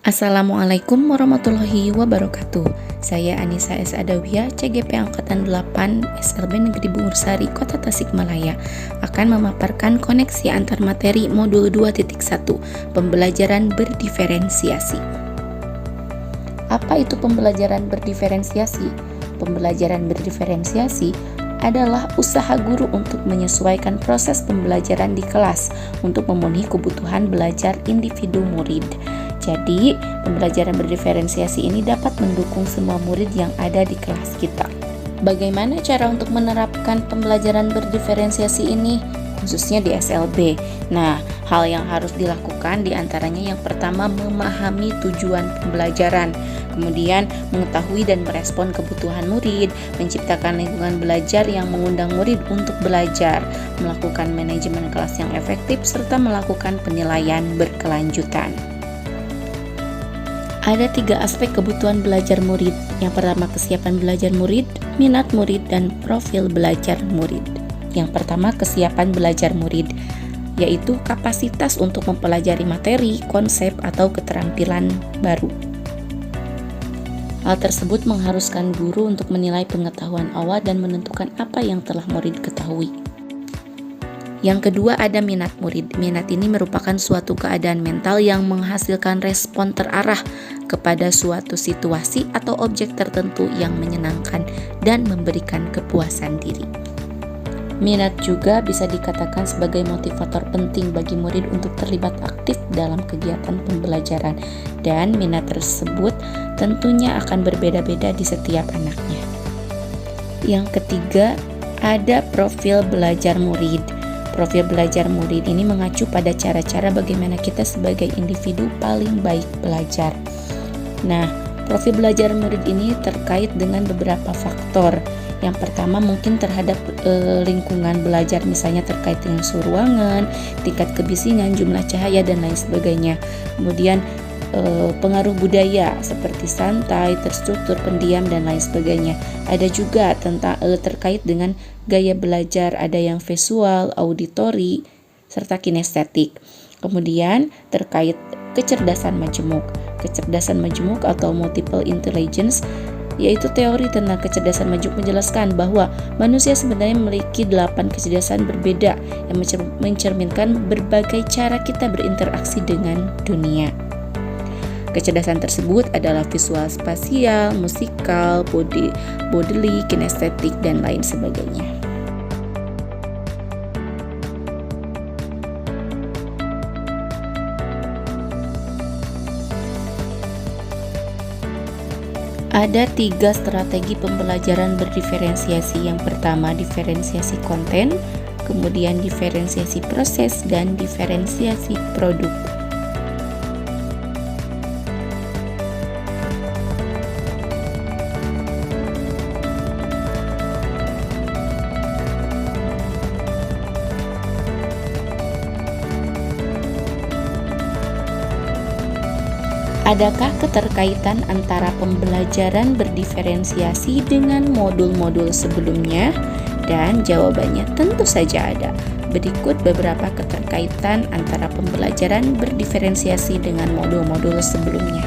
Assalamualaikum warahmatullahi wabarakatuh. Saya Anissa S. Adawiyah, CGP Angkatan 8, SLB Negeri Bungursari, Kota Tasikmalaya, akan memaparkan koneksi antar materi modul 2.1, pembelajaran berdiferensiasi. Apa itu pembelajaran berdiferensiasi? Pembelajaran berdiferensiasi adalah usaha guru untuk menyesuaikan proses pembelajaran di kelas untuk memenuhi kebutuhan belajar individu murid. Jadi, pembelajaran berdiferensiasi ini dapat mendukung semua murid yang ada di kelas kita. Bagaimana cara untuk menerapkan pembelajaran berdiferensiasi ini? Khususnya di SLB. Nah, hal yang harus dilakukan diantaranya yang pertama memahami tujuan pembelajaran, kemudian mengetahui dan merespon kebutuhan murid, menciptakan lingkungan belajar yang mengundang murid untuk belajar, melakukan manajemen kelas yang efektif, serta melakukan penilaian berkelanjutan. Ada 3 aspek kebutuhan belajar murid. Yang pertama, kesiapan belajar murid, minat murid, dan profil belajar murid. Yang pertama, kesiapan belajar murid, yaitu kapasitas untuk mempelajari materi, konsep, atau keterampilan baru. Hal tersebut mengharuskan guru untuk menilai pengetahuan awal dan menentukan apa yang telah murid ketahui. Yang kedua, ada minat murid. Minat ini merupakan suatu keadaan mental yang menghasilkan respon terarah kepada suatu situasi atau objek tertentu yang menyenangkan dan memberikan kepuasan diri. Minat juga bisa dikatakan sebagai motivator penting bagi murid untuk terlibat aktif dalam kegiatan pembelajaran, dan minat tersebut tentunya akan berbeda-beda di setiap anaknya. Yang ketiga, ada profil belajar murid. Profil belajar murid ini mengacu pada cara-cara bagaimana kita sebagai individu paling baik belajar. Nah, profil belajar murid ini terkait dengan beberapa faktor. Yang pertama mungkin terhadap lingkungan belajar, misalnya terkait dengan suhu ruangan, tingkat kebisingan, jumlah cahaya, dan lain sebagainya. Kemudian pengaruh budaya seperti santai, terstruktur, pendiam, dan lain sebagainya. Ada juga tentang terkait dengan gaya belajar, ada yang visual, auditori, serta kinestetik. Kemudian terkait kecerdasan majemuk. Kecerdasan majemuk atau multiple intelligence, yaitu teori tentang kecerdasan majemuk, menjelaskan bahwa manusia sebenarnya memiliki 8 kecerdasan berbeda yang mencerminkan berbagai cara kita berinteraksi dengan dunia. Kecerdasan tersebut adalah visual spasial, musikal, bodily, kinestetik, dan lain sebagainya. Ada 3 strategi pembelajaran berdiferensiasi. Yang pertama, diferensiasi konten, kemudian diferensiasi proses, dan diferensiasi produk. Adakah keterkaitan antara pembelajaran berdiferensiasi dengan modul-modul sebelumnya? Dan jawabannya tentu saja ada. Berikut beberapa keterkaitan antara pembelajaran berdiferensiasi dengan modul-modul sebelumnya.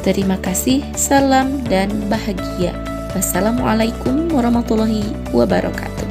Terima kasih, salam dan bahagia. Wassalamualaikum warahmatullahi wabarakatuh.